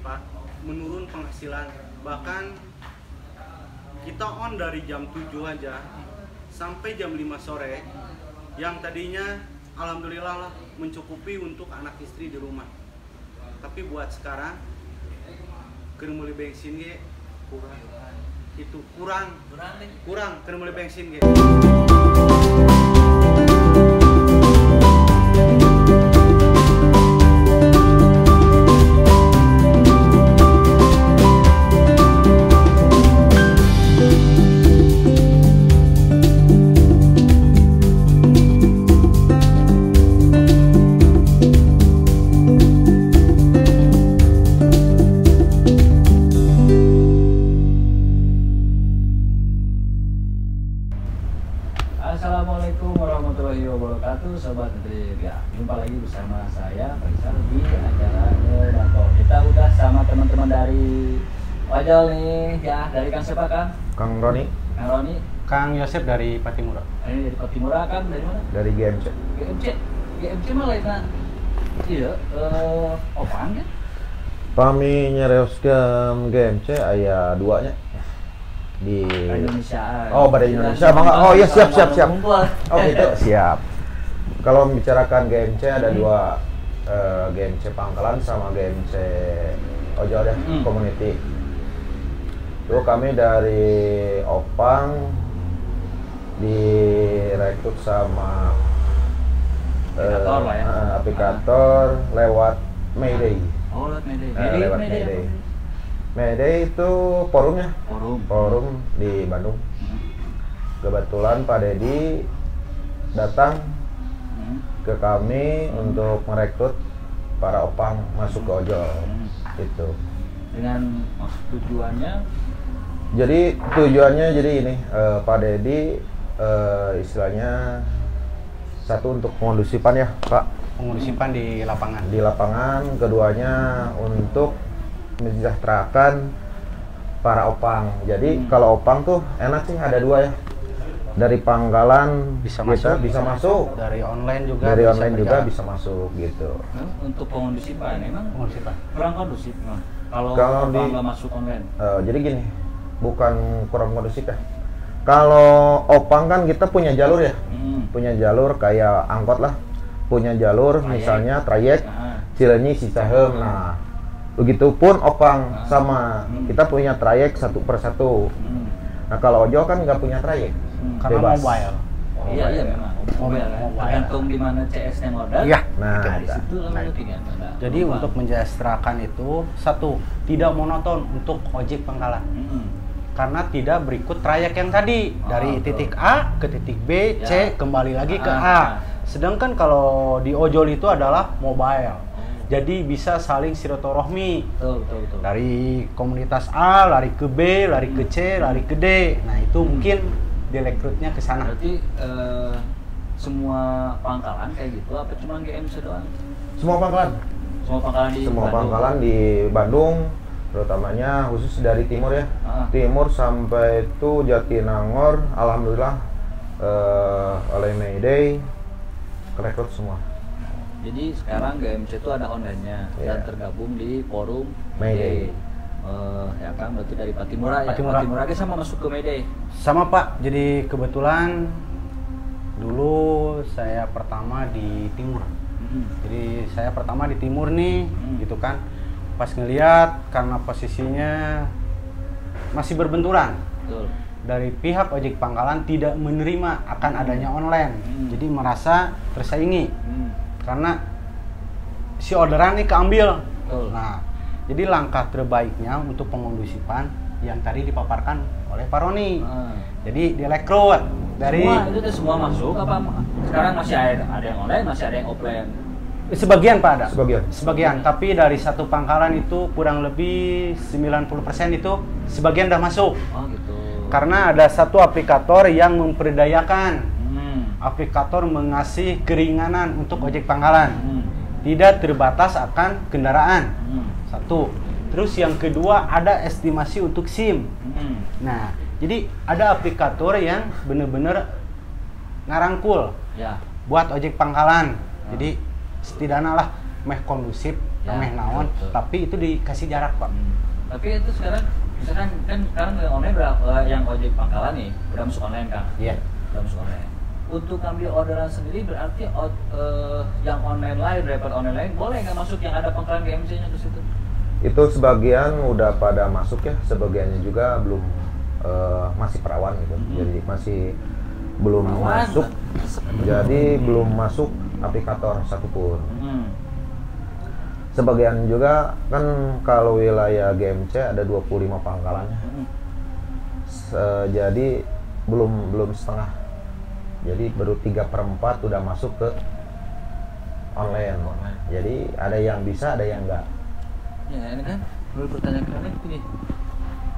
Pak, menurun penghasilan. Bahkan kita on dari jam 7 aja sampai jam 5 sore yang tadinya alhamdulillah lah mencukupi untuk anak istri di rumah. Tapi buat sekarang keur meuli bensin ge kurang. Itu kurang keur meuli bensin ge. Assalamualaikum warahmatullahi wabarakatuh, Sobat Trip. Ya, jumpa lagi bersama saya Faisal di acara Ngedator. Kita udah sama teman-teman dari Wajal nih, ya. Dari Kang siapa, Kang? Kang Roni. Kang Roni. Kang Yosep dari Patimura. Ini dari Patimura, Kang dari mana? Dari GMC. GMC mah lainnya. Iya, Opang ya? Kami nyereoskeun GMC aya duanya di Indonesia. Oh, pada Indonesia. Mangga. Oh iya, siap. Oh gitu, siap. Kalau membicarakan GMC ada dua, GMC Pangkalan sama GMC Ojol ya, community. Itu kami dari Opang direkrut sama Aplikator lah ya. aplikator lewat Mayday. Oh, lewat Mayday. Lewat Mayday. Mayday itu forumnya. Forum di Bandung. Kebetulan Pak Dedi datang ke kami untuk merekrut para opang masuk ke ojol. Itu. Dengan tujuannya? Jadi tujuannya ini Pak Dedi istilahnya satu untuk pengondusipan ya Pak. Pengondusipan di lapangan. Di lapangan, keduanya untuk mensejahterakan para opang. Jadi kalau opang tuh enak sih, ada dua ya. Dari Pangkalan Bisa masuk. Dari online juga. Dari online juga bisa masuk gitu. Untuk pengondusipan emang Pengondusipan. kurang kondusif kalau di nggak masuk online. Jadi gini, bukan kurang kondusif ya. Kalau opang kan kita punya jalur ya. Punya jalur kayak angkot lah. Punya jalur misalnya trayek Cileunyi Cicaheum. Nah, begitupun opang sama. Kita punya trayek satu per satu. Nah, kalau ojol kan nggak punya trayek. Karena Bebas. mobile. Iya memang. Mobile. Tergantung di mana CS-nya modal. Iya. Nah, Nah, di situ namanya tinggal. Jadi untuk mensejahterakan itu satu, tidak monoton untuk ojek Pangkalan. Karena tidak berikut trayek yang tadi dari titik A ke titik B, C kembali lagi ke A. Sedangkan kalau di ojol itu adalah mobile. Jadi bisa saling silaturahmi. Betul. Dari komunitas A lari ke B, lari ke C, lari ke D. Nah, itu mungkin direkrutnya ke sana. Berarti semua pangkalan kayak gitu apa cuma GMC doang? Semua Pangkalan. Semua pangkalan di Semua Bandung. Pangkalan di Bandung, terutamanya khusus dari timur ya. Timur sampai itu Jatinangor, alhamdulillah oleh Mayday rekrut semua. Jadi sekarang GMC itu ada online-nya dan tergabung di forum Mayday. Ya kan, berarti dari Patimura ya. Patimura. Patimura sama masuk ke Mayday. Sama Pak, jadi kebetulan dulu saya pertama di timur. Jadi saya pertama di timur nih, gitu kan. Pas ngeliat karena posisinya masih berbenturan. Betul. Dari pihak ojek Pangkalan tidak menerima akan adanya online. Jadi merasa tersaingi. Karena si orderan nih keambil. Betul. Nah, jadi langkah terbaiknya untuk pengondusipan yang tadi dipaparkan oleh Pak Roni. Jadi direkrut dari Semua itu tuh semua masuk apa? Sekarang masih ada yang online, masih ada yang offline. sebagian Pak ada. Sebagian. Tapi dari satu Pangkalan itu kurang lebih 90% itu sebagian udah masuk. Oh gitu. Karena ada satu aplikator yang memperdayakan. Aplikator mengasih keringanan untuk ojek Pangkalan. Tidak terbatas akan kendaraan. Satu. Terus yang kedua ada estimasi untuk SIM. Nah, jadi ada aplikator yang benar-benar ngarangkul buat ojek Pangkalan. Jadi setidaknya lah meh kondusif rameh naon, tapi itu dikasih jarak Pak. Tapi itu sekarang misalkan kan sekarang online yang ojek pangkalan nih udah masuk online kan? Iya. Udah masuk online. Untuk ngambil orderan sendiri berarti yang online lain, driver online lain boleh nggak masuk yang ada pangkalan GMC-nya ke situ? Itu sebagian udah pada masuk ya, sebagiannya juga belum masih perawan gitu. Jadi masih belum masuk. Jadi belum masuk aplikator satupun. Sebagian juga kan kalau wilayah GMC ada 25 pangkalannya. Jadi belum setengah. Jadi baru 3/4 udah masuk ke online. Jadi ada yang bisa, ada yang enggak. Ya ini kan perlu pertanyaan gini.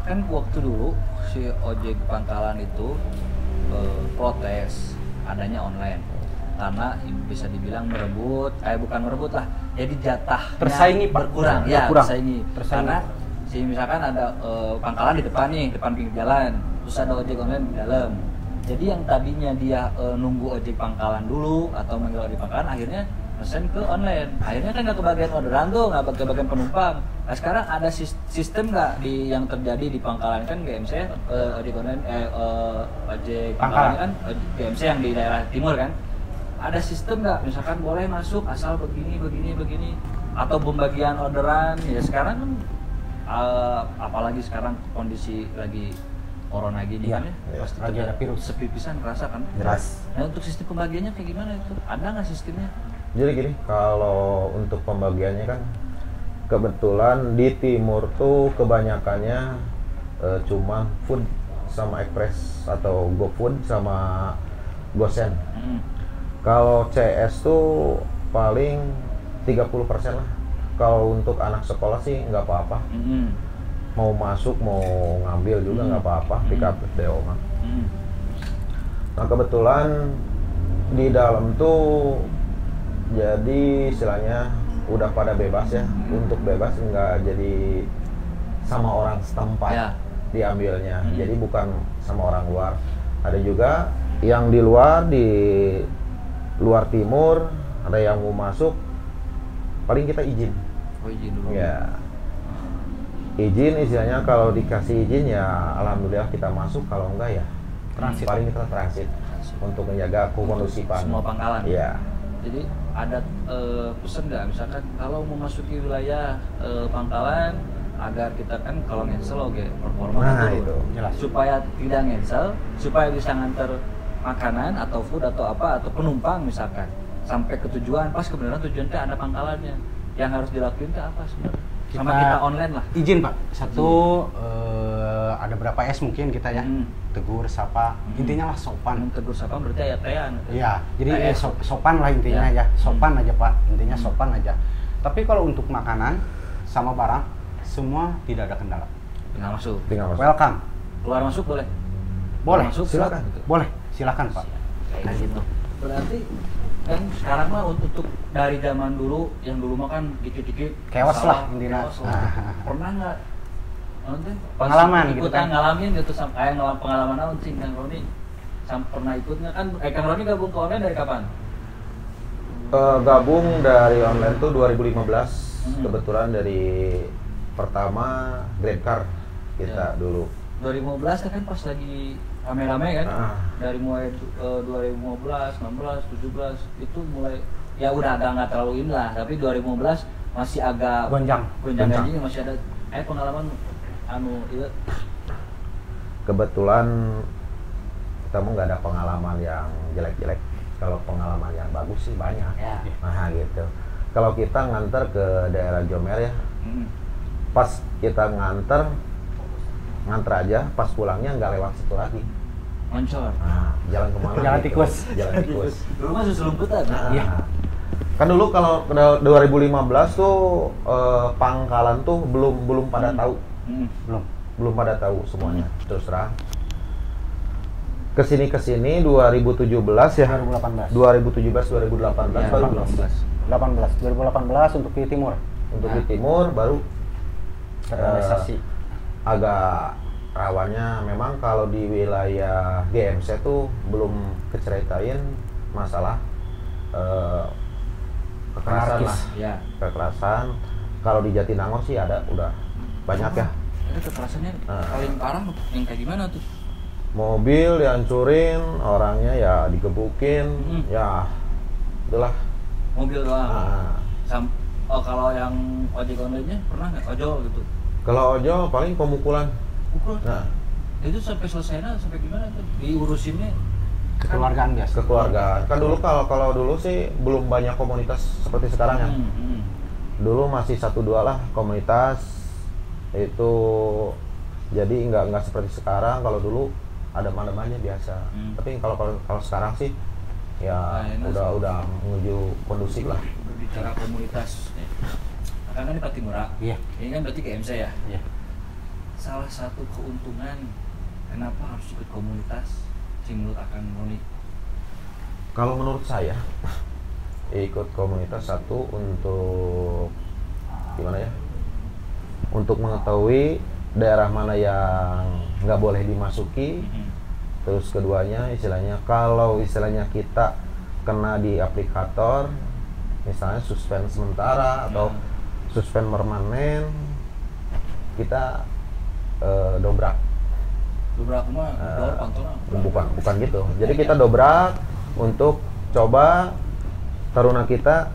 Kan waktu dulu si ojek pangkalan itu protes adanya online karena bisa dibilang merebut, bukan merebut lah, jadi jatah Tersaingi, Pak. berkurang, tersaingi. Karena misalkan ada pangkalan di depan nih, depan pinggir jalan, terus ada ojek online di dalam. Jadi yang tadinya dia nunggu ojek pangkalan dulu atau manggil ojek pangkalan, akhirnya pesen ke online. Akhirnya kan nggak kebagian orderan tuh, nggak kebagian penumpang. Nah sekarang ada sistem nggak yang terjadi di pangkalan kan GMC ojek online ojek pangkalan kan GMC yang di daerah timur kan? Ada sistem nggak? Misalkan boleh masuk asal begini atau pembagian orderan ya sekarang kan apalagi sekarang kondisi lagi corona gini kan ya, pasti lagi ada virus, sepi pisan kerasa kan. Jelas. Nah untuk sistem pembagiannya kayak gimana itu? Ada nggak sistemnya? Jadi gini, kalau untuk pembagiannya kan kebetulan di timur tuh kebanyakannya cuma food sama express atau GoFood sama GoSend. Kalau CS tuh paling 30% lah. Kalau untuk anak sekolah sih nggak apa-apa. Mau masuk mau ngambil juga nggak apa-apa, pick up DO mah. Nah kebetulan di dalam tuh jadi istilahnya udah pada bebas ya. Untuk bebas nggak jadi sama orang setempat diambilnya. Jadi bukan sama orang luar. Ada juga yang di luar timur, ada yang mau masuk, paling kita izin. Oh izin dulu. Ya. Izin istilahnya kalau dikasih izin ya alhamdulillah kita masuk, kalau enggak ya transit. Paling kita transit untuk menjaga kondusifan semua pangkalan. Iya. Jadi ada pesan nggak misalkan kalau memasuki wilayah pangkalan agar kita kan kalau ngensel performa itu jelas. Supaya tidak ngensel, supaya bisa nganter makanan atau food atau apa atau penumpang misalkan sampai ke tujuan, pas kebenaran tujuannya ada pangkalannya, yang harus dilakuin itu apa sebenarnya? Sama kita online lah. Izin Pak. Satu ada berapa S mungkin kita ya. Tegur, sapa. Intinya lah sopan. Tegur sapa berarti ayat-ayat. Iya, jadi sopan lah intinya ya. Sopan aja Pak. Intinya sopan aja. Tapi kalau untuk makanan sama barang semua tidak ada kendala. Tinggal masuk. Welcome. Keluar masuk boleh? Boleh. Masuk silakan. Boleh. Silakan Pak. Kayak gitu. Berarti kan sekarang mah untuk dari zaman dulu yang dulu mah kan dikit-dikit chaos lah intinya. Pernah nggak pengalaman gitu kan? Ngalamin gitu kayak pengalaman naon sih Kang Roni? Pernah ikut nggak kan? Kang Roni gabung ke online dari kapan? Gabung dari online tuh 2015. Kebetulan dari pertama GrabCar kita dulu. 2015 kan pas lagi rame-rame kan, dari mulai 2015, 16, 17 itu mulai ya udah agak nggak terlalu ini lah, tapi 2015 masih agak gonjang ganjing, masih ada pengalaman iya. Kebetulan kita mau nggak ada pengalaman yang jelek-jelek, kalau pengalaman yang bagus sih banyak ya. Nah gitu, kalau kita nganter ke daerah Jomer ya, pas kita nganter aja, pas pulangnya nggak lewat situ lagi. Moncor. Nah, jalan kemana? Jalan gitu. tikus. Jalan tikus. Dulu mah susulumputan. Iya. Kan dulu kalau 2015 tuh pangkalan tuh belum pada tahu. Belum pada tahu semuanya. Terus terang. Kesini 2017 ya. 2018. 2017 2018 baru 2018 untuk di timur. Untuk di timur baru terrealisasi. Agak rawannya memang kalau di wilayah GMC tuh belum keceritain masalah kekerasan lah, ya. Kekerasan Kalau di Jatinangor sih ada, udah banyak ya. Ada kekerasannya paling parah yang kayak gimana tuh? Mobil dihancurin, orangnya ya digebukin, ya itulah. Mobil doang. Nah, Kalau yang ojek online-nya pernah nggak ojol gitu? kalau ojol paling pemukulan. Pukul. Nah, Itu sampai selesainya sampai gimana tuh? Diurusinnya Kekeluargaan biasa. kekeluargaan. Kan dulu kalau dulu sih belum banyak komunitas seperti sekarang ya. Dulu masih 1-2 lah komunitas itu, jadi nggak seperti sekarang. Kalau dulu ada mana-mana biasa. Tapi kalau sekarang sih ya udah menuju kondusif lah. Berbicara komunitas, kan di Patimura. Iya. Ini kan berarti KMC ya. Iya. Salah satu keuntungan kenapa harus ikut komunitas sih menurut Akang Roni? Kalau menurut saya ikut komunitas satu untuk gimana ya? Untuk mengetahui daerah mana yang nggak boleh dimasuki. Terus keduanya istilahnya kalau istilahnya kita kena di aplikator, misalnya suspend sementara atau suspend permanen, kita dobrak. Dobrak mah Bukan gitu. Jadi kita dobrak untuk coba taruna kita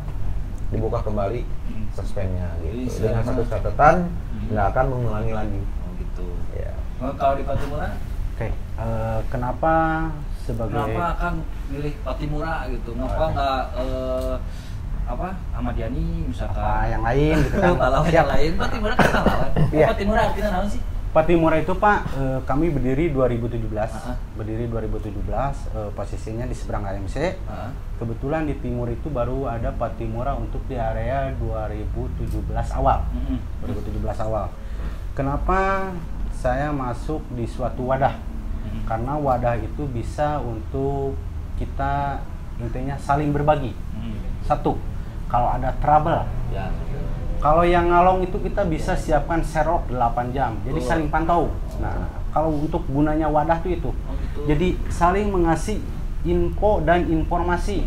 dibuka kembali suspendnya gitu. Dengan satu catatan nggak akan mengulangi lagi. Oh gitu. Ya. Kalau di Patimura, Oke, kenapa Akang milih Patimura gitu? Kenapa nggak Ahmad Yani misalkan? yang lain gitu kan? Pahlawan yang lain, Patimura kan pahlawan. Iya. Patimura artinya naon sih? Patimura itu Pak, kami berdiri 2017. Berdiri 2017, posisinya di seberang AMC. Kebetulan di timur itu baru ada Patimura untuk di area 2017 awal. 2017 awal. Kenapa saya masuk di suatu wadah? Karena wadah itu bisa untuk kita intinya saling berbagi. Satu, kalau ada trouble, Ya. kalau yang ngalong itu kita bisa siapkan serok 8 jam, jadi saling pantau. Nah, kalau untuk gunanya wadah itu, gitu. jadi saling mengasih info dan informasi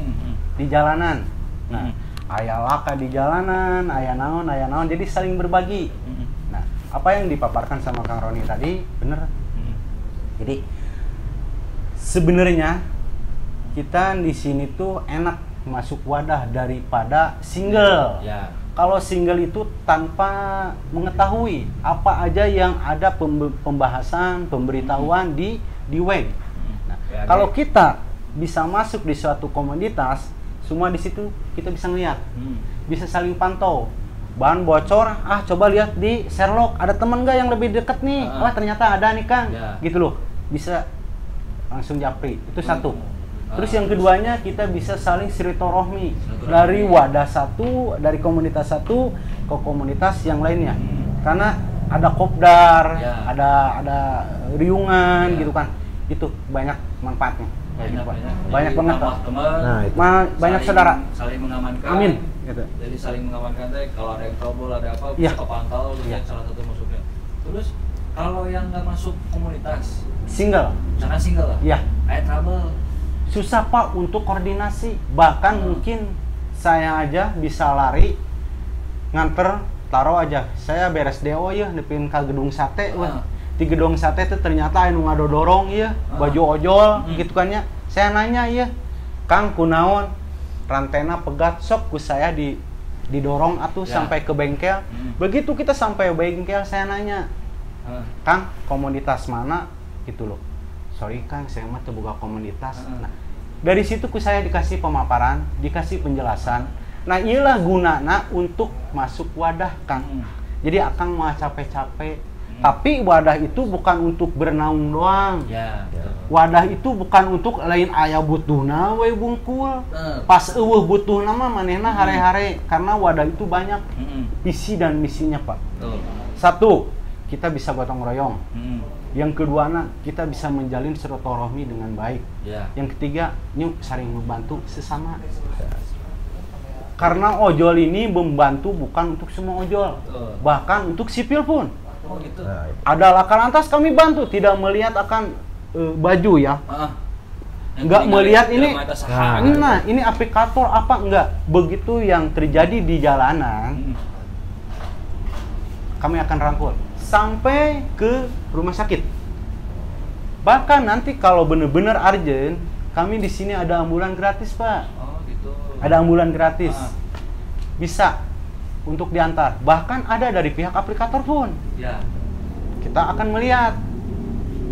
di jalanan. Nah, aya laka di jalanan, aya naon, jadi saling berbagi. Nah, apa yang dipaparkan sama Kang Roni tadi bener. Jadi sebenarnya kita di sini tuh enak masuk wadah daripada single. Ya. Kalau single itu tanpa mengetahui apa aja yang ada pembahasan, pemberitahuan di web. Nah, kalau kita bisa masuk di suatu komoditas, semua di situ kita bisa ngeliat, bisa saling pantau. Bahan bocor, coba lihat di Sherlock, ada teman nggak yang lebih dekat nih? Wah ternyata ada nih Kang, gitu loh. Bisa langsung japri, itu satu. Terus yang keduanya kita bisa saling silaturahmi dari wadah satu, dari komunitas satu ke komunitas yang lainnya. Karena ada kopdar, ada riungan gitu kan. Itu banyak manfaatnya. Banyak banget. Banyak saudara. Saling mengamankan. Amin. Gitu. Jadi saling mengamankan teh kalau ada yang trouble ada apa bisa kepantau salah satu masuknya. Terus kalau yang nggak masuk komunitas, single. Misalkan single lah. Iya. Kayak trouble. Susah Pak untuk koordinasi, bahkan mungkin saya aja bisa lari nganter taruh aja saya beres DO ya nepin ke gedung sate di gedung sate itu ternyata anu ngadodorong ya baju ojol gitu kan ya. Saya nanya ya Kang kunaon rantena pegat sok ku saya didorong atuh sampai ke bengkel. Begitu kita sampai bengkel saya nanya Kang komunitas mana gitu loh. Sorry Kang, saya mah terbuka komunitas. Nah, dari situ saya dikasih pemaparan, dikasih penjelasan. Nah, inilah gunana untuk masuk wadah, Kang. Jadi Akang mau capek-capek. Tapi wadah itu bukan untuk bernaung doang. Ya. Wadah itu bukan untuk lain aya butuhna we bungkul. Pas eueuh butuhna mah manehna hare-hare karena wadah itu banyak visi dan misinya, Pak. Satu, kita bisa gotong royong. Yang kedua, kita bisa menjalin silaturahmi dengan baik. Yang ketiga, nyuk saling membantu sesama. Karena ojol ini membantu bukan untuk semua ojol, bahkan untuk sipil pun. Oh gitu. Ada laka lantas kami bantu, tidak melihat akan baju ya. Nggak melihat ini. Nah, ini aplikator apa enggak? Begitu yang terjadi di jalanan. kami akan rangkul sampai ke rumah sakit. Bahkan nanti kalau benar-benar urgent, kami di sini ada ambulan gratis, Pak. Oh, gitu. Ada ambulan gratis. Bisa untuk diantar. Bahkan ada dari pihak aplikator pun. Ya. Kita akan melihat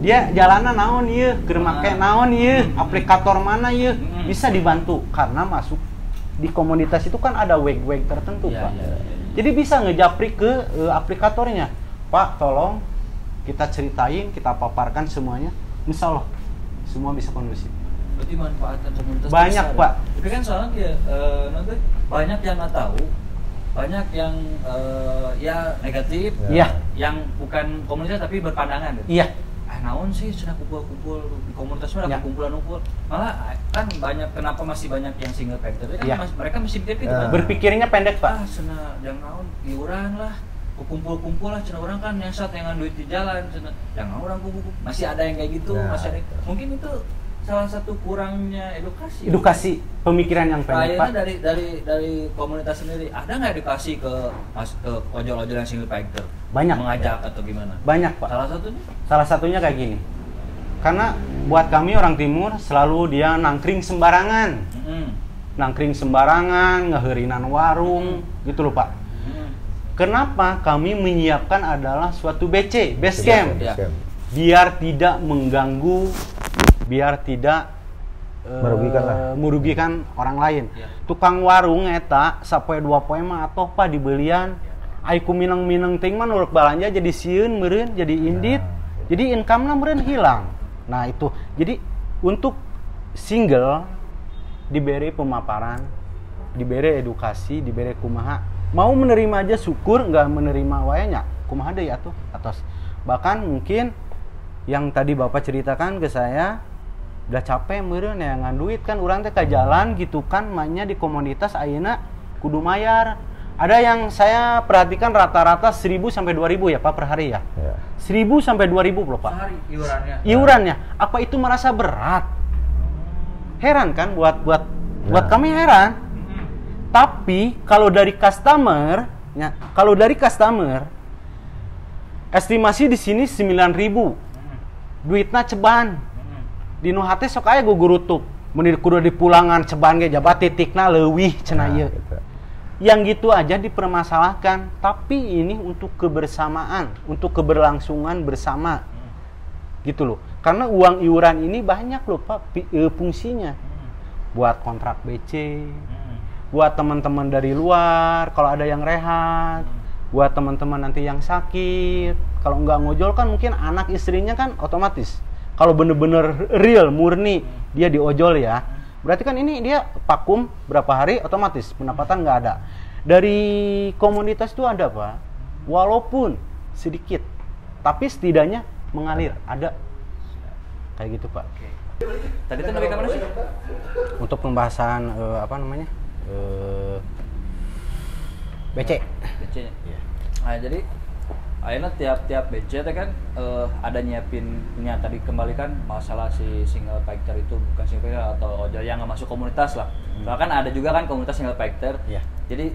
dia jalanan naon ieu, keur make naon ieu, aplikator mana ieu, bisa dibantu karena masuk di komunitas itu kan ada weg-weg tertentu, Ya, Pak. ya. Jadi bisa ngejapri ke aplikatornya. Pak, tolong kita ceritain, kita paparkan semuanya. Insya Allah semua bisa kondusif. Berarti manfaatkan komunitas Banyak, besar, Pak. Tapi kan soalnya ya, nanti banyak yang nggak tahu, banyak yang ya negatif, Iya. yang bukan komunitas tapi berpandangan. Gitu. Iya. Naon sih sudah kumpul-kumpul di komunitas mana Ya. kumpulan kumpul. Malah kan banyak, kenapa masih banyak yang single factor? Kan Ya. mereka masih mikir gitu Ya. kan. Berpikirnya pendek, Pak. Cenah yang naon iuran lah. Kumpul-kumpul lah cenah orang kan yang dengan duit di jalan cenah. Yang orang kumpul. Masih ada yang kayak gitu, Ya. masih ada. Mungkin itu salah satu kurangnya edukasi. Edukasi pemikiran yang pendek, Pak. Kayaknya dari komunitas sendiri ada nggak edukasi ke ojol-ojol yang single factor? Banyak. Mengajak atau gimana? Banyak, Pak. Salah satunya? Salah satunya kayak gini. Karena buat kami orang timur selalu dia nangkring sembarangan. Nangkring sembarangan, ngeherinan warung, gitu loh, Pak. Kenapa kami menyiapkan adalah suatu BC, base camp. Ya. Biar tidak mengganggu, biar tidak Merugikan lah. merugikan orang lain. Ya. Tukang warung eta sapoe 2 poe mah atoh pa dibelian. Ai ku mineng-mineng ting mah nurut balanja jadi sieun meureun, jadi indit. Jadi income-na meureun hilang. Nah, itu. Jadi untuk single diberi pemaparan, diberi edukasi, diberi kumaha. Mau menerima aja syukur, nggak menerima wae nya kumaha deui atuh atos. Bahkan mungkin yang tadi Bapak ceritakan ke saya udah capek meureun ya ngan duit kan urang teh ka jalan gitu kan mainnya di komunitas ayeuna kudu mayar. Ada yang saya perhatikan rata-rata 1.000 sampai 2.000 ya Pak per hari ya. Ya. 1.000 sampai 2.000 loh Pak. Sehari iurannya. Iurannya. Apa itu merasa berat? Heran kan buat kami heran. Tapi kalau dari customer, ya, estimasi di sini 9.000. Duitna ceban. Di nu hate sok aya gugurutuk. Mun kudu dipulangan ceban ge jabat titikna leuwih cenah ieu. Gitu. Yang gitu aja dipermasalahkan, tapi ini untuk kebersamaan, untuk keberlangsungan bersama. Gitu loh. Karena uang iuran ini banyak loh Pak fungsinya. Buat kontrak BC, buat teman-teman dari luar kalau ada yang rehat, buat teman-teman nanti yang sakit. Kalau nggak ngojol kan mungkin anak istrinya kan otomatis. Kalau bener-bener real murni dia diojol ya, berarti kan ini dia vakum berapa hari otomatis pendapatan nggak ada. Dari komunitas itu ada Pak, walaupun sedikit, tapi setidaknya mengalir ada kayak gitu Pak. Tadi tuh dari mana sih? Untuk pembahasan BC. BC-nya. Nah, jadi akhirnya tiap BC teh kan ada nyiapinnya tadi kembalikan masalah si single factor itu bukan single factor atau ojol yang nggak masuk komunitas lah. Bahkan ada juga kan komunitas single factor. Iya. Jadi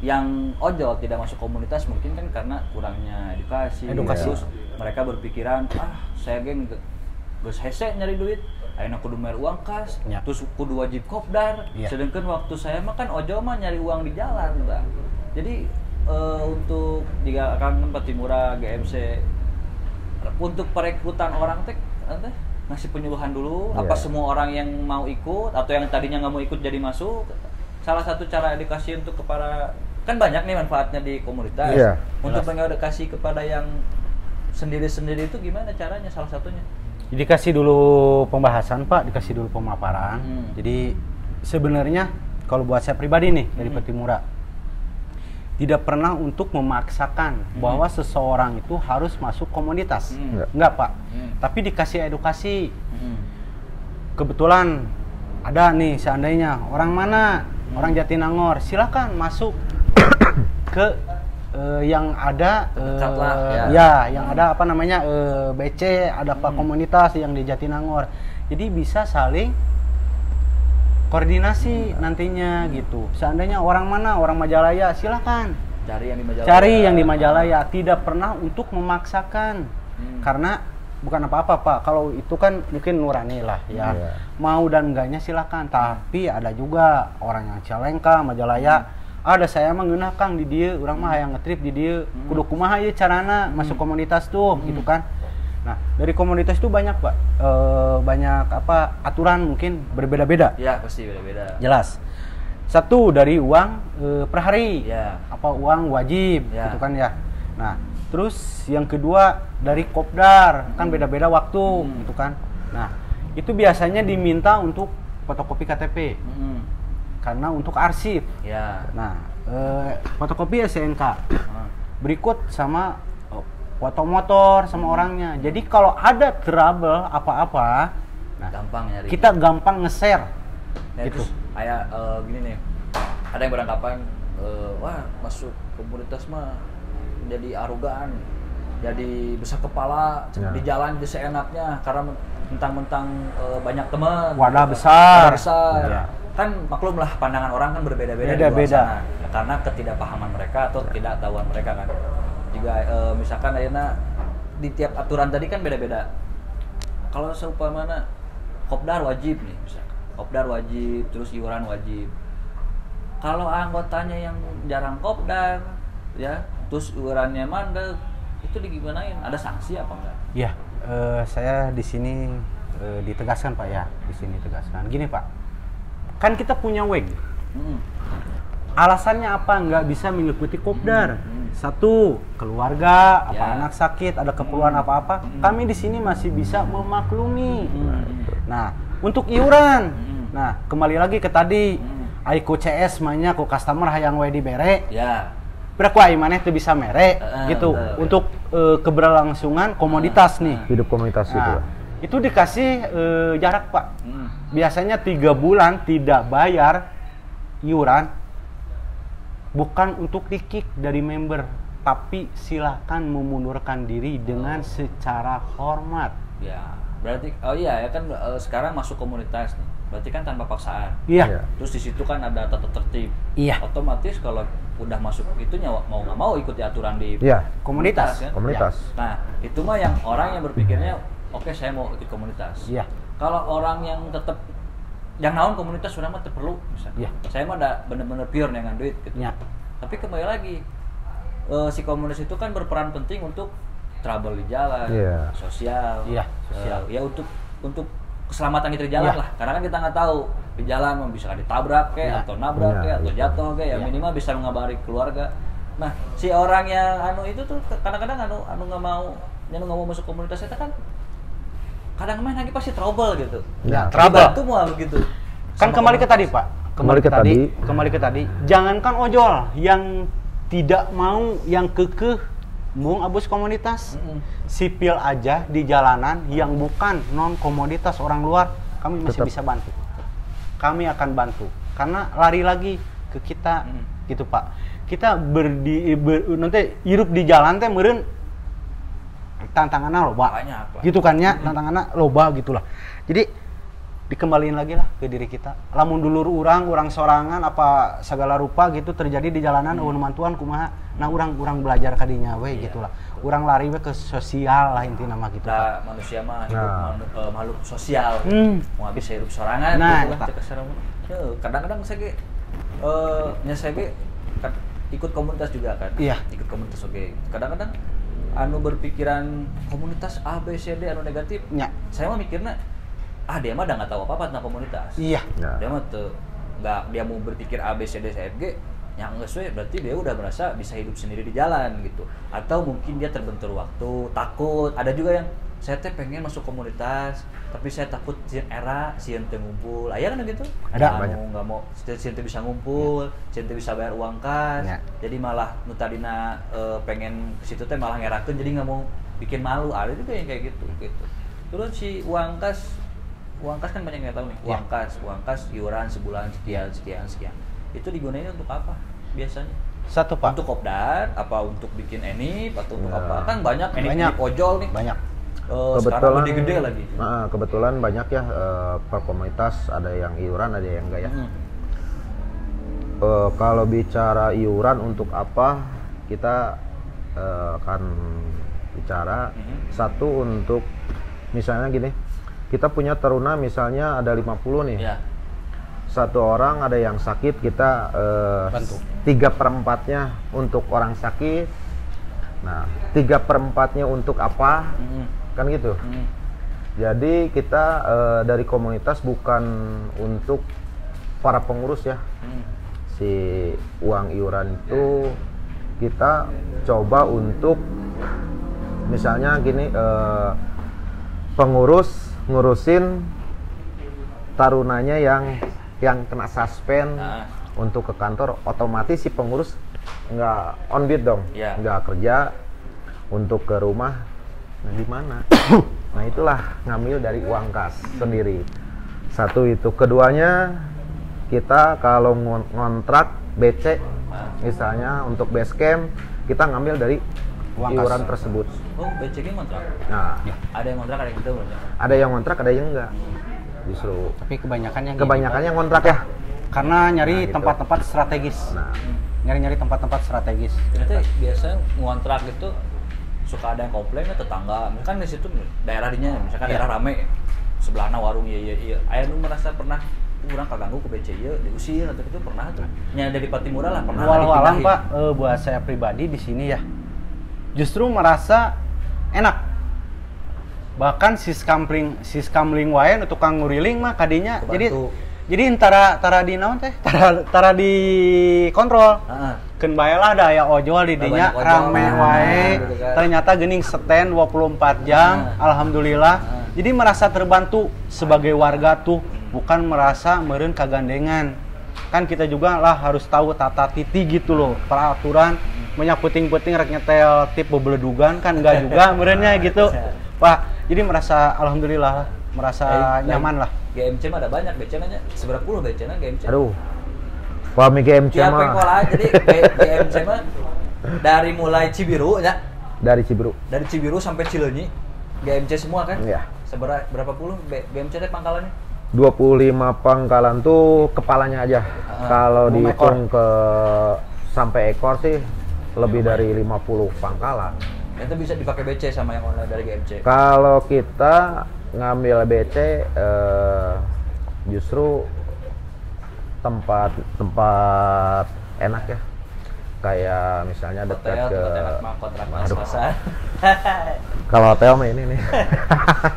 yang ojol tidak masuk komunitas mungkin kan karena kurangnya edukasi. Terus mereka berpikiran saya geng geus hese nyari duit. Ayeuna kudu bayar uang kas, Ya. terus kudu wajib kopdar. Ya. Sedangkan waktu saya mah kan ojol mah nyari uang di jalan, Bang. Jadi untuk jika akan Patimura GMC untuk perekrutan orang teh ngasih penyuluhan dulu apa semua orang yang mau ikut atau yang tadinya nggak mau ikut jadi masuk. Salah satu cara edukasi untuk kepada kan banyak nih manfaatnya di komunitas. Iya. Untuk mengedukasi kepada yang sendiri-sendiri itu gimana caranya salah satunya? Dikasih dulu pembahasan Pak, dikasih dulu pemaparan. Jadi sebenarnya kalau buat saya pribadi nih dari Patimura tidak pernah untuk memaksakan bahwa seseorang itu harus masuk komunitas. Enggak Pak. Tapi dikasih edukasi. Kebetulan ada nih seandainya orang mana, orang Jatinangor, silakan masuk ke yang ada Dekat lah, yang ada BC, ada apa komunitas yang di Jatinangor. Jadi bisa saling koordinasi nantinya gitu. Seandainya orang mana, orang Majalaya, silakan Cari yang di Majalaya, tidak pernah untuk memaksakan. Karena bukan apa-apa Pak, kalau itu kan mungkin nurani lah ya. Mau dan enggaknya silakan, tapi ada juga orang yang Cicalengka, Majalaya, ada saya mah ngeunah Kang di dieu, urang mah hayang ngetrip di dieu. Kudu kumaha ieu carana masuk komunitas tuh gitu kan. Nah, dari komunitas itu banyak Pak, banyak apa aturan mungkin berbeda-beda. Ya pasti beda-beda. Jelas. Satu dari uang per hari, apa uang wajib, gitu kan ya. Nah, terus yang kedua dari kopdar, kan beda-beda waktu, gitu kan. Nah, itu biasanya diminta untuk fotokopi KTP, karena untuk arsip. Nah, fotokopi SNK, berikut sama foto motor sama orangnya. Jadi kalau ada trouble apa-apa, nah, gampang nyari. Kita gampang nge-share. Nah, gitu. Kayak gini nih, ada yang beranggapan wah masuk komunitas mah jadi arogan, jadi besar kepala, di jalan di seenaknya karena mentang-mentang banyak teman, wadah besar. Kan maklum lah pandangan orang kan berbeda-beda di luar sana, karena ketidakpahaman mereka atau ketidaktahuan mereka kan. Juga misalkan ayeuna di tiap aturan tadi kan beda-beda. Kalau seumpamana kopdar wajib nih, misalkan kopdar wajib, terus iuran wajib. Kalau anggotanya yang jarang kopdar, ya, terus iurannya mandek, itu digimanain? Ada sanksi apa enggak? Ya, saya di sini ditegaskan Pak ya, di sini tegaskan. Gini Pak, kan kita punya WEG. Alasannya apa nggak bisa mengikuti kopdar? Satu, keluarga, apa anak sakit, ada keperluan apa-apa, kami di sini masih bisa memaklumi. Nah, untuk iuran, nah kembali lagi ke tadi, aiku CS mahnya ku customer hayang we dibere. Berapa ai maneh teu bisa mere gitu. Untuk keberlangsungan komoditas nih. Hidup komunitas gitu. Itu dikasih jarak Pak. Biasanya 3 bulan tidak bayar iuran. Bukan untuk di-kick dari member, tapi silakan memundurkan diri dengan secara hormat. Ya, berarti ya kan sekarang masuk komunitas nih. Berarti kan tanpa paksaan. Terus di situ kan ada tata tertib. Otomatis kalau udah masuk itunya mau nggak mau ikuti aturan di komunitas kan? Komunitas. Nah, itu mah yang orang yang berpikirnya oke, saya mau ikut komunitas. Kalau orang yang tetap yang naon komunitas sudah mah perlu misalnya. Saya mah ada bener-bener pure dengan duit gitu. Tapi kembali lagi si komunitas itu kan berperan penting untuk trouble di jalan, sosial. Ya untuk keselamatan kita di jalan lah. Karena kan kita nggak tahu di jalan bisa ditabrak kayak atau nabrak kayak atau jatuh kayak minimal bisa mengabari keluarga. Nah, si orang yang itu tuh kadang-kadang nggak mau masuk komunitas itu kan kadang main lagi pasti trouble gitu. Trouble itu mau begitu. Kan kembali ke tadi Pak. Kembali ke tadi. Jangankan ojol yang tidak mau, yang kekeh mung abus komunitas. Sipil aja di jalanan yang bukan non komoditas orang luar, kami masih bisa bantu. Kami akan bantu karena lari lagi ke kita gitu Pak. Kita nanti hirup di jalan teh meureun tantangannya loba gitu kan ya, tantangannya loba gitulah. Jadi dikembaliin lagi lah ke diri kita. Lamun dulur orang sorangan apa segala rupa gitu terjadi di jalanan ulun mantuan kumaha. Nah urang belajar kadinya we gitulah. Urang lari we ke sosial lah inti nama gitu. Nah, manusia mah hidup makhluk sosial. Mau bisa hidup sorangan kadang-kadang saya ikut komunitas juga kan. Ikut komunitas kadang-kadang berpikiran komunitas A, B, C, D negatif. Saya mah mikirnya dia mah udah nggak tahu apa-apa tentang komunitas. Dia mah tuh dia mau berpikir A, B, C, D, C, F, G yang nggak berarti dia udah merasa bisa hidup sendiri di jalan gitu. Atau mungkin dia terbentur waktu, takut. Ada juga yang saya pengen masuk komunitas tapi saya takut sieun era sieun teu ngumpul. Aya kan gitu? Ada banyak. Nggak mau sieun teu bisa ngumpul, sieun teu bisa bayar uang kas. Jadi malah nu tadina pengen ke situ teh malah ngerakeun jadi nggak mau bikin malu. Ada juga yang kayak gitu. Terus si uang kas kan banyak yang tahu nih. Uang kas iuran sebulan sekian. Itu digunain untuk apa biasanya? Satu Pak. Untuk kopdar, apa untuk bikin enip atau untuk apa? Kan banyak enip ojol nih. Banyak. Kebetulan gede lagi. Kebetulan banyak ya per komunitas ada yang iuran ada yang enggak ya. Kalau bicara iuran untuk apa, kita akan bicara satu untuk misalnya gini, kita punya taruna misalnya ada 50 nih. Ya. Satu orang ada yang sakit, kita Bantu. 3/4-nya untuk orang sakit. Nah, 3/4-nya untuk apa? Kan gitu. Jadi kita dari komunitas bukan untuk para pengurus ya. Si uang iuran itu kita coba untuk misalnya gini, pengurus ngurusin tarunanya yang kena suspend untuk ke kantor, otomatis si pengurus nggak on beat dong, nggak kerja untuk ke rumah. Nah, di mana? Nah, itulah ngambil dari uang kas sendiri. Satu itu. Keduanya, kita kalau ngontrak BC misalnya untuk base camp, kita ngambil dari Uang iuran kas. tersebut. Oh, BCG ngontrak. Nah, Ada yang ngontrak, ada yang gitu. ada yang ngontrak, ada yang enggak. Justru Tapi kebanyakan kebanyakannya ngontrak ya. karena nyari Nah, gitu. tempat-tempat strategis. Nah, Nyari-nyari tempat-tempat strategis. Itu biasanya ngontrak itu suka ada yang komplain ke tetangga. Misalkan di situ daerah dinya, misalkan daerah rame, sebelahna warung iya. Aya nu merasa pernah kurang kaganggu ke BC ieu diusir atau itu pernah tuh. Nya dari Patimura lah pernah Walau alam dipindahin. Pak, buat saya pribadi di sini ya, justru merasa enak. Bahkan siskamling wae nu tukang nguriling mah kadinya Kebantu. jadi tara di naon teh? Tara di kontrol. Heeh. Keun bae lah da aya ojol di dinya Banyak ojol. rame wae. gitu kan. Ternyata geuning stand 24 jam. Alhamdulillah. Jadi merasa terbantu sebagai warga tuh, bukan merasa meureun kagandengan. Kan kita juga lah harus tahu tata titi gitu loh, peraturan. Banyak puting-puting rek nyetel tip bebeledugan kan enggak juga meureunnya gitu. Pak, jadi merasa alhamdulillah lah, merasa nyaman lah. GMC mah ada banyak BC-nya. Seberapa puluh BC-nya GMC? aduh. Pahami GMC Tiap mah pengkolaan jadi GMC mah dari mulai Cibiru ya. dari Cibiru. Dari Cibiru sampai Cileunyi. GMC semua kan? Iya. Berapa puluh GMC teh pangkalannya? 25 pangkalan tuh kepalanya aja. Kalau 5 dihitung ke sampai ekor sih lebih dari 50 pangkalan. Itu bisa dipakai BC sama yang online dari GMC. Kalau kita ngambil BC justru tempat enak ya. Kayak misalnya dekat Hotel, ke tempat enak mah kontrak Aduh. pas-pasan. kalau hotel mah ini nih.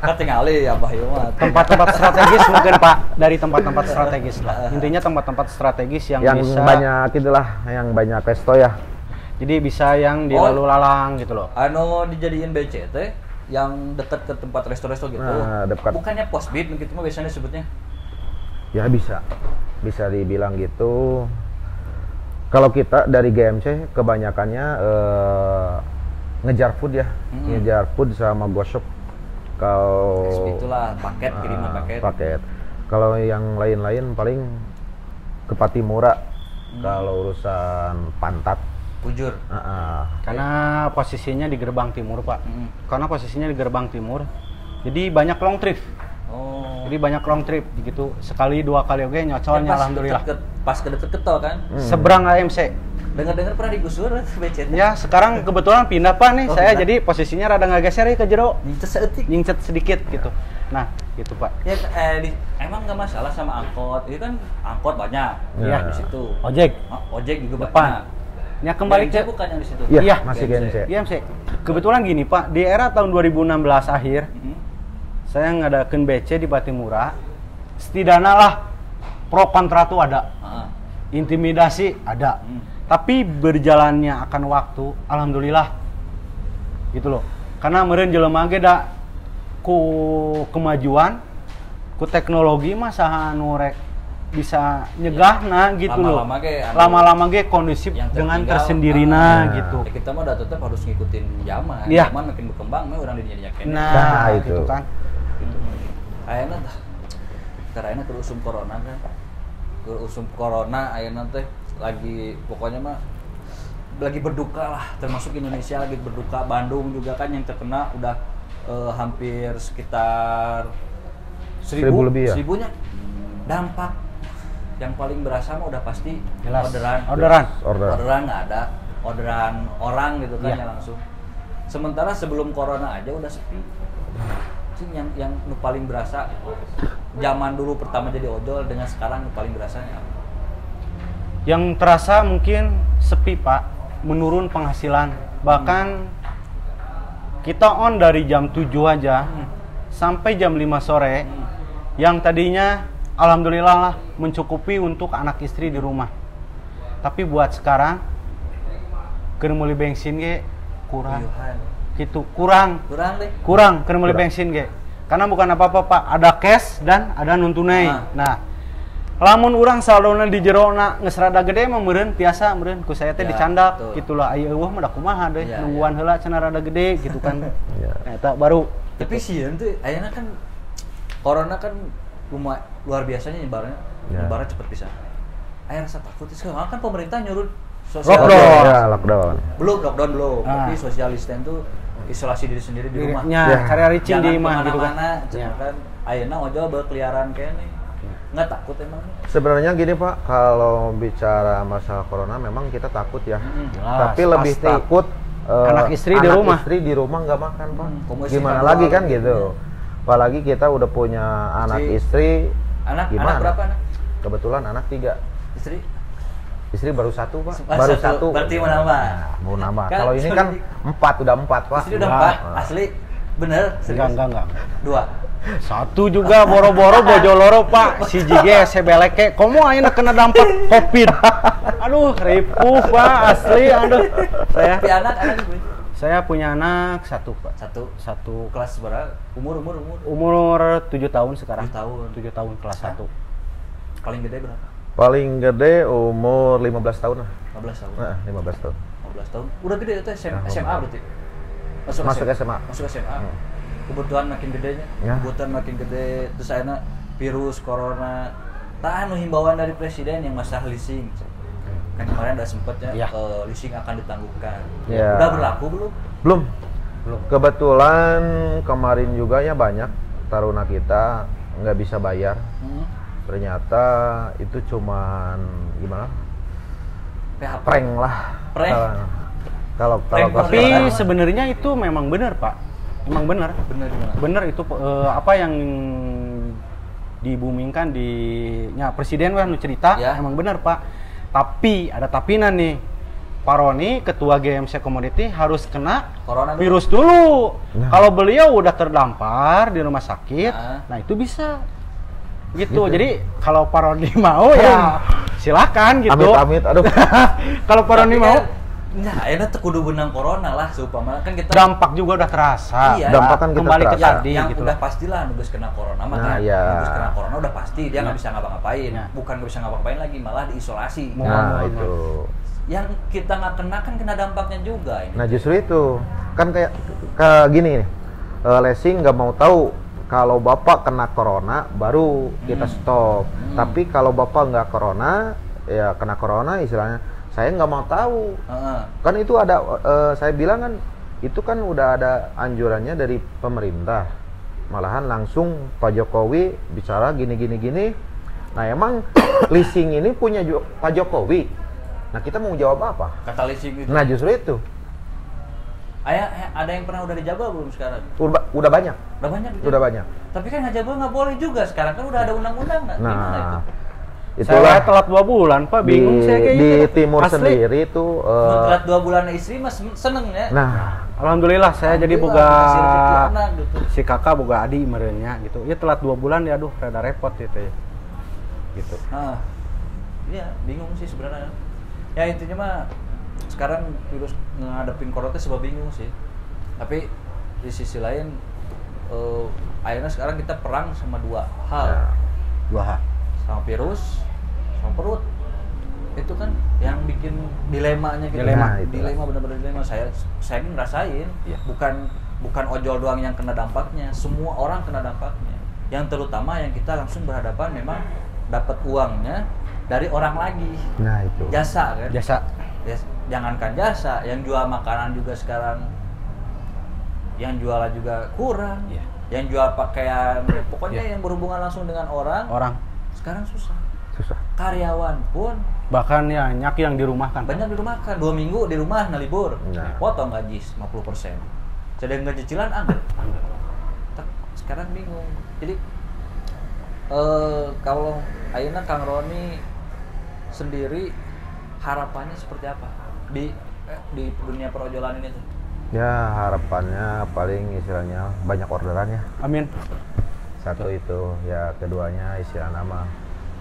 Kan tinggali ya Bah ieu mah. Tempat-tempat strategis mungkin Pak, dari tempat-tempat strategis lah. Intinya tempat-tempat strategis yang bisa banyak itulah, yang banyak resto ya. jadi bisa yang di lalu lalang gitu loh. Anu dijadiin BC teh yang dekat ke tempat resto-resto gitu. Nah, dekat. Bukannya postbid gitu mah biasanya disebutnya. Ya bisa dibilang gitu. Kalau kita dari GMC kebanyakannya ngejar food ya, ngejar food sama gosok. Kalau Itulah paket, kiriman paket. Kalau yang lain-lain paling ke Patimura. Kalau urusan pantat, Bujur. Karena posisinya di gerbang timur Pak. Karena posisinya di gerbang timur, jadi banyak long trip. Oh. Jadi banyak long trip gitu. Sekali dua kali oke nyocolnya alhamdulillah. Pas ke deket tol kan. Seberang AMC. Dengar-dengar pernah digusur BC teh. Ya sekarang kebetulan pindah Pak nih. Saya jadi posisinya rada ngegeser ke jero. Nyinces seeutik. Nyingcet sedikit gitu. Nah gitu Pak. Ya emang nggak masalah sama angkot. Itu kan angkot banyak. Ya. Di situ. Ojek. Ojek juga Depan. banyak. Ya kembali GMC ke bukan yang di situ. Iya, Iya, masih GMC. GMC. IMC. Kebetulan gini Pak, di era tahun 2016 akhir, saya ngadakeun BC di Patimura. Setidaknya lah pro kontra tuh ada. Intimidasi ada. Tapi berjalannya akan waktu, alhamdulillah. Gitu loh. Karena meureun jelema ge da ku kemajuan, ku teknologi mah saha anu rek bisa nyegahna gitu loh. Lama-lama ge kondusif yang dengan tertinggal. tersendirina gitu. Ya, kita mah udah tetap harus ngikutin zaman. Iya. Zaman makin berkembang mah orang di dunia kene. Nah, gitu itu. kan. Ayeuna tah. Karena ke usum corona kan. Ke usum corona ayeuna teh lagi pokoknya mah lagi berduka lah, termasuk Indonesia lagi berduka. Bandung juga kan yang terkena udah hampir sekitar 1000 lebih ya? 1000-nya dampak yang paling berasa mah udah pasti Jelas. orderan. Orderan nggak ada, orderan orang gitu kan Iya. yang langsung. Sementara sebelum corona aja udah sepi. Sih yang paling berasa zaman dulu pertama jadi ojol dengan sekarang paling berasanya apa? Yang terasa mungkin sepi Pak, menurun penghasilan. Bahkan kita on dari jam 7 aja sampai jam 5 sore. Yang tadinya alhamdulillah lah mencukupi untuk anak istri di rumah. Tapi buat sekarang keur meuli bensin ge kurang. Pilihan. Gitu, kurang Deh. keur meuli bensin ge. Karena bukan apa-apa Pak, ada cash dan ada non tunai. Nah, lamun urang saldona di jerona geus rada gede mah meureun tiasa meureun ku saya teh Ya, dicandak betul. gitulah. Aya eueuh mah da kumaha deui, Ya, nungguan heula cenah rada gede gitu kan. Nah, eta baru Tapi sieun tuh ayeuna kan corona kan luar biasanya nyebarnya. Ya. Nyebarnya cepet pisan. Aya rasa takut sekarang kan pemerintah nyuruh Lockdown. Ya, lockdown. belum lockdown belum, Ah. tapi social distance tuh isolasi diri sendiri di rumah. nya Ya. cari ricin di imah gitu kan. Kemana-mana, Ya. kan ayeuna ojol berkeliaran kene. Nggak takut emang nih? Sebenarnya gini Pak, kalau bicara masalah corona memang kita takut ya. Jelas, Tapi lebih pasti. takut Anak istri di rumah. Istri di rumah nggak makan Pak. Komunikasi Gimana nggak lagi keluar. kan gitu. Apalagi kita udah punya anak istri. Anak Gimana? berapa anak? Kebetulan anak 3. Istri? Istri baru 1 Pak. Ah, Baru satu. 1. Berarti mau nambah? Mau nambah. Kan, Kalau ini kan 4, udah 4 Pak. Istri udah Enggak. 4, asli? Bener? Serius? Enggak. 2? Satu juga boro-boro bojoloro Pak, si jige sebeleke. Komo ayeuna kena dampak Covid. Aduh, ripuh Pak, asli aduh. Tapi anak gue? Saya punya anak 1 Pak. Satu kelas berapa? Umur? Umur 7 tahun sekarang. 7 tahun. 7 tahun kelas 1. Paling gede berapa? Paling gede umur 15 tahun lah. 15 tahun. Nah, 15 tahun. 15 tahun. Udah gede itu SMA berarti? Masuk SMA. Masuk SMA. Kebutuhan makin gedenya. Ya. Kebutuhan makin gede. Terus akhirnya virus corona. Tak anu himbauan dari presiden yang masalah leasing. Kan kemarin udah sempet ya, Ya. leasing akan ditangguhkan. Ya. Udah berlaku belum? Belum. Kebetulan kemarin juga ya banyak taruna kita nggak bisa bayar. Ternyata itu cuman gimana? PHP. Prank lah. Prank? Kalau Prank Tapi Benar. sebenarnya itu memang benar Pak. Memang benar. Bener gimana? Benar itu apa yang dibumingkan di presiden wah nu cerita Ya. emang benar Pak. Tapi ada tapinan nih. Pak Roni, ketua GMC Commodity harus kena Corona dulu? virus dulu. Nah. Kalau beliau udah terdampar di rumah sakit, Nah. itu bisa. Gitu. Jadi kalau Pak Roni mau ya silakan gitu. Amit-amit, aduh. Kalau Pak Roni Tapi mau, kan, nah, enak tuh kudu benang corona lah seumpama kan kita dampak juga udah terasa. Iya. Dampak kan kita kembali ke terasa. tadi yang gitu udah loh. pastilah nugas kena corona mah Nah, kan. iya. Nugas kena corona udah pasti dia nggak Iya. bisa ngapa-ngapain. Iya. Bukan nggak bisa ngapa-ngapain lagi malah diisolasi. Nah, itu. Yang kita nggak kena kan kena dampaknya juga ini. Nah, justru itu. Kan kayak gini nih. Lessing nggak mau tahu kalau Bapak kena corona baru kita stop. Tapi kalau Bapak nggak corona, ya kena corona istilahnya saya nggak mau tahu. Heeh. Kan itu ada saya bilang kan itu kan udah ada anjurannya dari pemerintah. Malahan langsung Pak Jokowi bicara gini. Nah, emang leasing ini punya Pak Jokowi. Nah, kita mau jawab apa? Kata leasing gitu. Nah, justru itu. Ada yang pernah udah dijabel belum sekarang? Udah banyak. Udah banyak gitu. Udah banyak. Tapi kan ngajabel nggak boleh juga sekarang kan udah ada undang-undang. Gimana itu? Nah, Saya itulah telat 2 bulan Pak, bingung saya kayak di gitu. timur Asli. sendiri tuh Telat 2 bulan istri mah seneng ya. nah, Alhamdulillah saya jadi boga Alhamdulillah, dikasih rezeki anak gitu. si kakak boga adik merenya gitu. Ya telat 2 bulan ya aduh rada repot gitu ya. Gitu. Nah, iya bingung sih sebenarnya. Ya intinya mah sekarang virus ngadepin corona sebab bingung sih. Tapi di sisi lain akhirnya sekarang kita perang sama 2 hal. Ya. 2H. Sama virus, sama perut. Itu kan yang bikin dilemanya gitu. Dilema. Nah, itu. Dilema benar-benar dilema. Saya ngerasain. Iya. Bukan ojol doang yang kena dampaknya, semua orang kena dampaknya. Yang terutama yang kita langsung berhadapan memang dapat uangnya dari orang lagi. nah itu. Jasa kan? Jasa. Jangankan jasa, yang jual makanan juga sekarang yang jualan juga kurang. Iya. Yang jual pakaian, pokoknya Iya. yang berhubungan langsung dengan orang Orang sekarang susah. Susah. karyawan pun Bahkan ya nyak yang dirumahkan. banyak dirumahkan, 2 minggu di rumah nah libur, Nah. potong gaji 50%. Sedangkan cicilan anggur. Sekarang bingung. Jadi kalau ayeuna Kang Roni sendiri harapannya seperti apa di dunia perojolan ini tuh? Ya harapannya paling istilahnya banyak orderan ya. Amin. Satu itu, ya keduanya istilah nama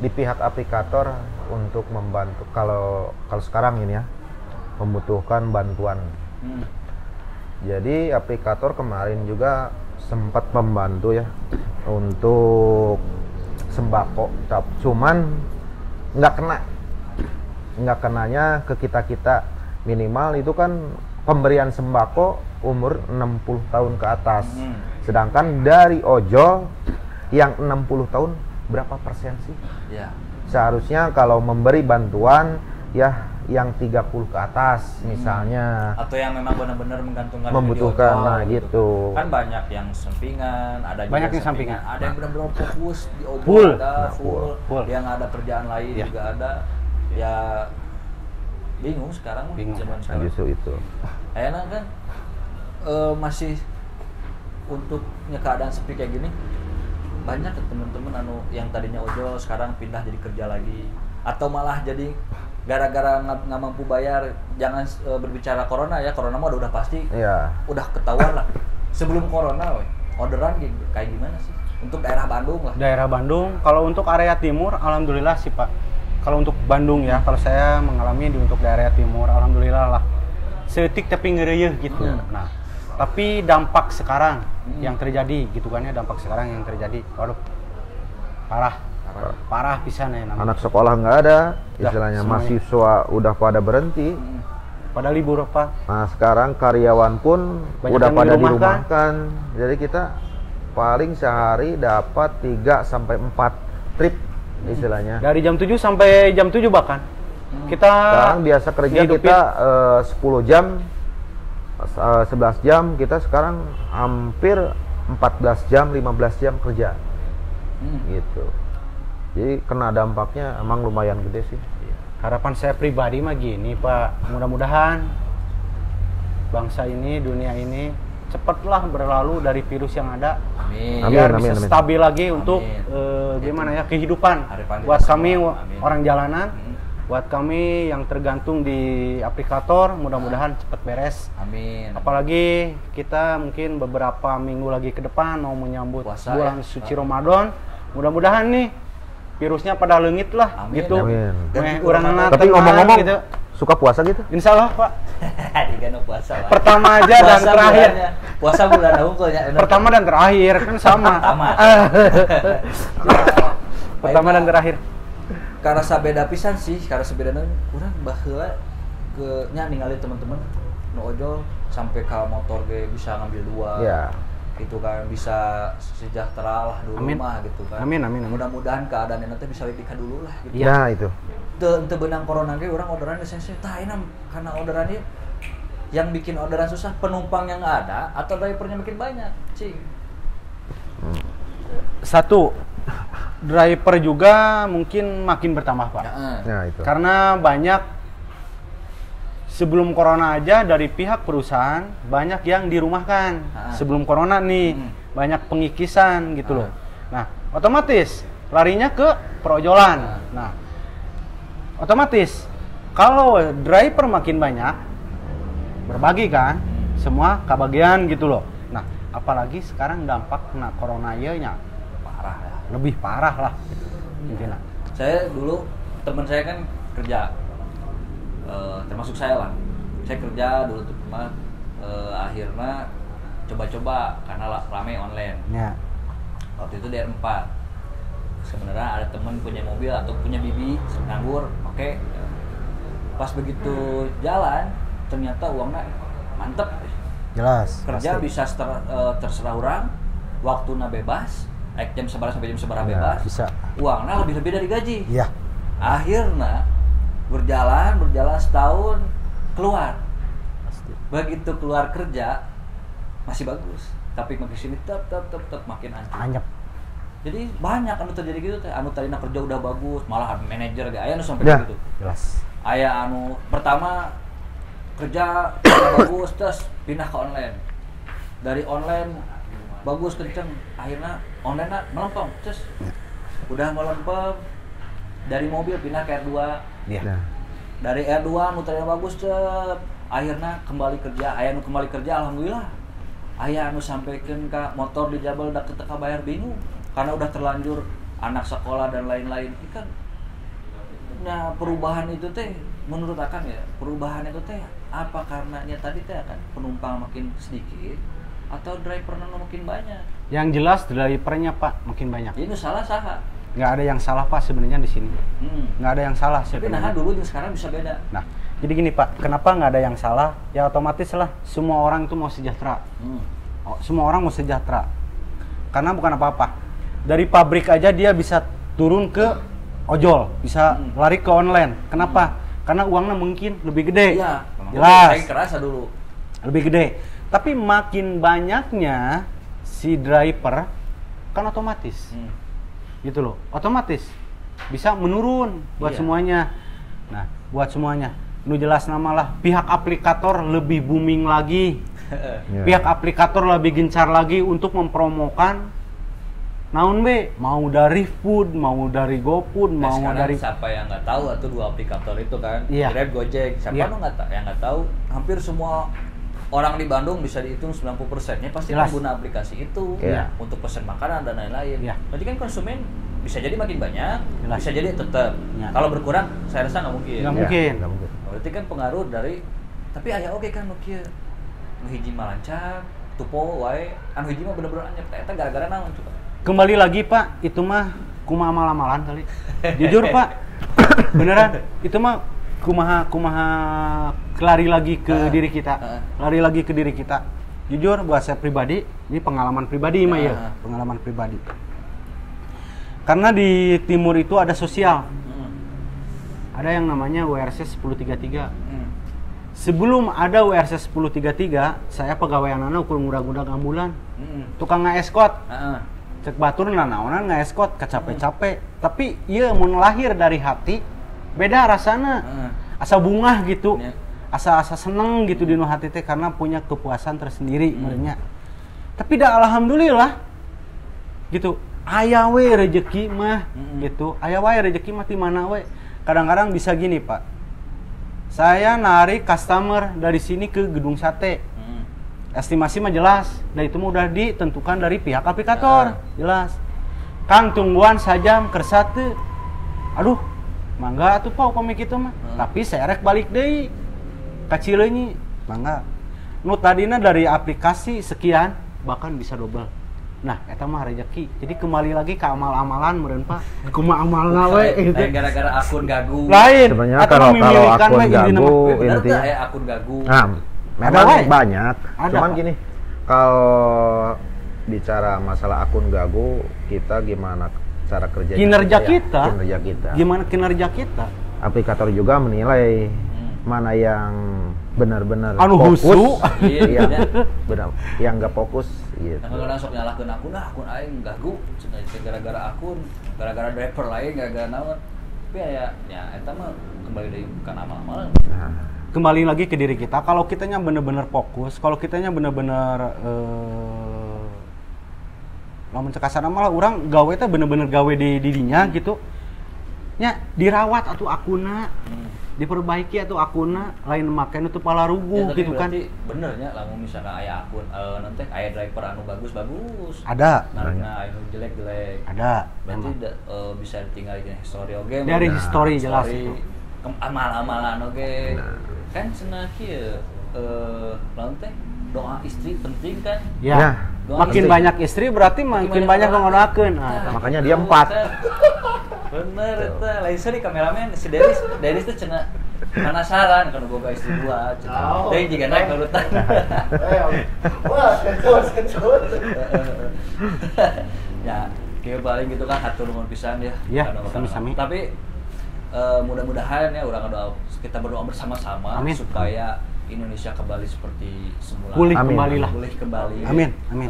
di pihak aplikator untuk membantu kalau sekarang ini ya membutuhkan bantuan. Jadi aplikator kemarin juga sempat membantu ya untuk sembako, cuman nggak kenanya ke kita minimal itu kan pemberian sembako umur 60 tahun ke atas. Sedangkan dari ojol yang 60 tahun berapa persen sih? Ya. Seharusnya kalau memberi bantuan ya yang 30 ke atas misalnya. Atau yang memang benar-benar menggantungkan Membutuhkan, di ojol, nah gitu. Kan banyak yang sampingan, ada juga Banyak yang sampingan. ada yang benar-benar fokus di ojol, Full. ada Nah, full. full. Yang ada kerjaan lain Ya. juga ada. Ya bingung sekarang Bingung. zaman Nah, sekarang. justru itu. Enak kan masih untuk keadaan sepi kayak gini banyak ke teman-teman yang tadinya ojol sekarang pindah jadi kerja lagi atau malah jadi gara-gara nggak mampu bayar. Jangan berbicara corona ya, corona mah udah pasti Iya. udah ketahuan lah. Sebelum corona orderan kayak gimana sih untuk daerah Bandung lah? Daerah Bandung, kalau untuk area timur alhamdulillah sih Pak. Kalau untuk Bandung ya, kalau saya mengalami untuk daerah timur alhamdulillah lah. Setik tapi ngereyeh gitu. Nah, tapi dampak sekarang yang terjadi gitu kan ya, dampak sekarang yang terjadi. Waduh. Parah pisan ya namanya. Anak sekolah nggak ada, istilahnya semuanya. mahasiswa udah pada berhenti. Pada libur Pak. Nah sekarang karyawan pun Banyak udah yang pada dirumahkan. dirumahkan. Jadi kita paling sehari dapat 3 sampai 4 trip istilahnya. Dari jam 7 sampai jam 7 bahkan. Kita Sekarang biasa kerja ngehidupin. kita 10 jam, 11 jam, kita sekarang hampir 14 jam, 15 jam kerja. Gitu. Jadi kena dampaknya emang lumayan gede sih. Harapan saya pribadi mah gini Pak, mudah-mudahan bangsa ini, dunia ini cepatlah berlalu dari virus yang ada. Amin. Biar Amin, bisa amin. stabil lagi untuk Amin. gimana ya kehidupan Harapan buat kita kami semua. Amin. orang jalanan, buat kami yang tergantung di aplikator, mudah-mudahan cepat beres. Amin. Apalagi kita mungkin beberapa minggu lagi ke depan mau menyambut Puasa, bulan ya. suci Ramadan. Mudah-mudahan nih virusnya pada leungit lah Amin, gitu. amin. Meh urang Tapi ngomong-ngomong, gitu. suka puasa gitu? Insya Allah Pak. Digana puasa lah. Pertama aja dan terakhir. Puasa bulan unggulnya. Pertama dan terakhir kan sama. Pertama. Pertama dan terakhir. Karena sabeda pisan sih, karena sabedana urang baheula ke nya ningali teman-teman nu ojol sampai ka motor ge bisa ngambil 2. Iya. Gitu kan bisa sejahtera lah dulu Amin. mah gitu kan. Amin, amin, amin. Mudah-mudahan keadaan nanti bisa lebih dulu lah gitu. Iya. Nah itu. Teu benang corona ge urang orderan geus sese tah ayeuna karena orderan ieu yang bikin orderan susah penumpang yang nggak ada atau drivernya makin banyak, cing. Satu, driver juga mungkin makin bertambah Pak. Nah itu. Karena banyak sebelum corona aja dari pihak perusahaan banyak yang dirumahkan. Sebelum corona nih banyak pengikisan gitu loh. Nah, otomatis larinya ke perojolan. Nah, otomatis kalau driver makin banyak berbagi kan, semua kebagian gitu loh. Nah, apalagi sekarang dampak kena corona nya Parah ya. lebih parah lah intinya. Saya dulu teman saya kan kerja termasuk saya lah. Saya kerja dulu tuh akhirnya coba-coba karena rame online. Ya. Waktu itu DR4. Sebenarnya ada teman punya mobil atau punya bibi nganggur, oke. Pas begitu jalan ternyata uangnya mantep. Jelas. Kerja pasti. bisa terserah orang, waktunya bebas, jam 11 sampai jam 11 Ya, bebas. bisa. Uangnya lebih dari gaji. Iya. Akhirnya berjalan setahun keluar. Begitu keluar kerja masih bagus, tapi makin sini tetap makin hancur. Anyep. Jadi banyak anu terjadi gitu teh, anu tadinya kerja udah bagus, malah manajer ge aya nu sampai Ya, gitu. jelas. Aya anu pertama kerja bagus terus pindah ke online. Dari online bagus kenceng, akhirnya online melempem, terus udah melempem dari mobil pindah ke R2. Iya. Nah, Dari R2 anu tadinya bagus cep, akhirnya kembali kerja, aya anu kembali kerja alhamdulillah. Aya anu sampaikan ke motor di Jabal da teu bayar bingung karena udah terlanjur anak sekolah dan lain-lain. Ikan nah perubahan itu teh menurut Akang ya, perubahan itu teh apa karenanya tadi teh kan penumpang makin sedikit atau drivernya makin banyak. Yang jelas drivernya Pak makin banyak. Ini salah saha. Nggak ada yang salah Pak sebenarnya di sini. Nggak ada yang salah Tapi sebenarnya. nah dulu dan sekarang bisa beda. Nah, jadi gini Pak, kenapa nggak ada yang salah? Ya otomatis lah semua orang itu mau sejahtera. Semua orang mau sejahtera. Karena bukan apa-apa. Dari pabrik aja dia bisa turun ke ojol, bisa lari ke online. Kenapa? Karena uangnya mungkin lebih gede. Iya, jelas. saya kerasa dulu. Lebih gede. Tapi makin banyaknya si driver kan otomatis. Gitu loh. Otomatis bisa menurun buat Iya. semuanya. Nah, buat semuanya. Nu jelas namalah pihak aplikator lebih booming lagi. ya. Pihak aplikator lebih gencar lagi untuk mempromokan naon be, mau dari Food, mau dari GoFood, Nah, mau sekarang dari siapa yang nggak tahu atau dua aplikator itu kan, Iya. Grab, Gojek, siapa Iya. yang nggak tahu, hampir semua orang di Bandung bisa dihitung 90%-nya pasti Jelas. pengguna aplikasi itu Iya. untuk pesan makanan dan lain-lain. Iya. Berarti kan konsumen bisa jadi makin banyak, Jelas. bisa jadi tetap. Iya. Kalau berkurang, saya rasa nggak mungkin. Nggak Ya, mungkin. nggak mungkin. Berarti kan pengaruh dari, tapi aya oke kan Nokia, nu hiji mah lancar, tupo wae, anu hiji mah bener-bener anyep. Eta gara-gara naon coba? Kembali lagi Pak, itu mah kumaha amal-amalan kali. Jujur Pak, beneran itu mah kumaha lari lagi ke diri kita, lari lagi ke diri kita. Jujur buat saya pribadi, ini pengalaman pribadi mah ya, pengalaman pribadi. Karena di timur itu ada sosial, ada yang namanya WRC 1033. Sebelum ada WRC 1033, saya pegawaianana ukur ngudag-ngudag ambulan, tukang ngaeskot. Cek batur nanaonan ngaeskot capek-capek, tapi iya mun lahir dari hati beda rasana. Asa bungah gitu, Ya. asa seneng gitu di nu hati teh karena punya kepuasan tersendiri merenya. Tapi dah alhamdulillah gitu, aya we rezeki mah gitu, aya we rezeki mah di mana we. Kadang-kadang bisa gini Pak, saya narik customer dari sini ke gedung sate. Estimasi mah jelas, dan itu mah udah ditentukan dari pihak aplikator, jelas. Kang tungguan sajam kersate, aduh, mangga atuh Pak upami kitu mah. Tapi saya rek balik deui ka Cileunyi, mangga. Nu tadina dari aplikasi sekian, bahkan bisa double. Nah, eta mah rezeki. Jadi kembali lagi ke amal-amalan meureun Pak. Kumaha amalna we gitu. Lain gara-gara akun gagu. Lain. Sebenarnya Atau kalau memilihkan akun we intina mah. gagu Bener tuh intinya. ya akun gagu. Nah, memang wae. banyak. Ada, Cuman Pak. gini, kalau bicara masalah akun gagu, kita gimana cara kerja Kinerja kita. Kinerja kita. Gimana kinerja kita? Aplikator juga menilai mana yang benar-benar Anu fokus, husu. Iya, yang iya. benar, yang nggak fokus gitu. Nah, kalau sok nyalahkeun akun aing gagu, cenah gara-gara akun, gara-gara driver lain, gara-gara naon. Tapi ya eta mah kembali dari bukan amal-amalan. Nah, Kembali lagi ke diri kita. Kalau kitanya bener-bener fokus, kalau kitanya bener-bener lamun cek kasarna mah urang gawe teh bener-bener gawe di didinya gitu. Nya dirawat atuh akunna, diperbaiki atuh akunna, lain make nu teu palarugu Ya, tapi gitu kan. berarti benernya lamun misalnya aya akun nanti aya driver anu bagus-bagus. Ada, Nah, anu jelek-jelek. ada. Berarti memang. bisa ditinggal di history oge. Dari Nah, history jelas itu. Amal-amalan oge. Kan cenah kieu lamun teh doa istri penting kan? Ya. Ya. Makin Penting. banyak istri berarti makin banyak ngondoakeun. Nah, makanya dia 4. Bener eta, lain seri kameramen si Deris tuh cenah penasaran kan boga istri 2 cenah. Deui jiga naik nurutan. Wah, kecut. Ya, kayak paling gitu kan hatur nuhun pisan ya. Iya, Karena makan sami-sami. Tapi mudah-mudahan ya kita berdoa bersama-sama Amin. supaya Indonesia kembali seperti semula. Pulih Amin. kembali lah. Pulih kembali. Amin, amin.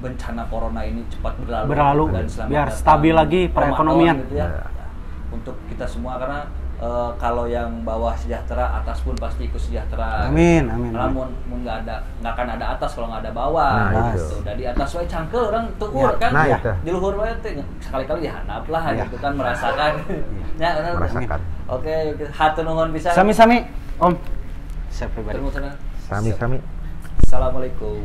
Bencana corona ini cepat berlalu. Berlalu, dan selamat biar datang stabil lagi perekonomian. Ramadan gitu ya. Untuk kita semua karena kalau yang bawah sejahtera, atas pun pasti ikut sejahtera. Amin, amin. Karena mun nggak akan ada atas kalau nggak ada bawah. Nah, gitu. Dari atas wae cangkel orang tukur kan. Nah, itu. Di luhur wae teh sekali-kali dihandap lah Ya. gitu kan merasakan. Ya, benar. Merasakan. Oke, hatur nuhun pisan. Sami-sami, Om. Saya pribadi. Terima kasih. Sami-sami. Assalamualaikum.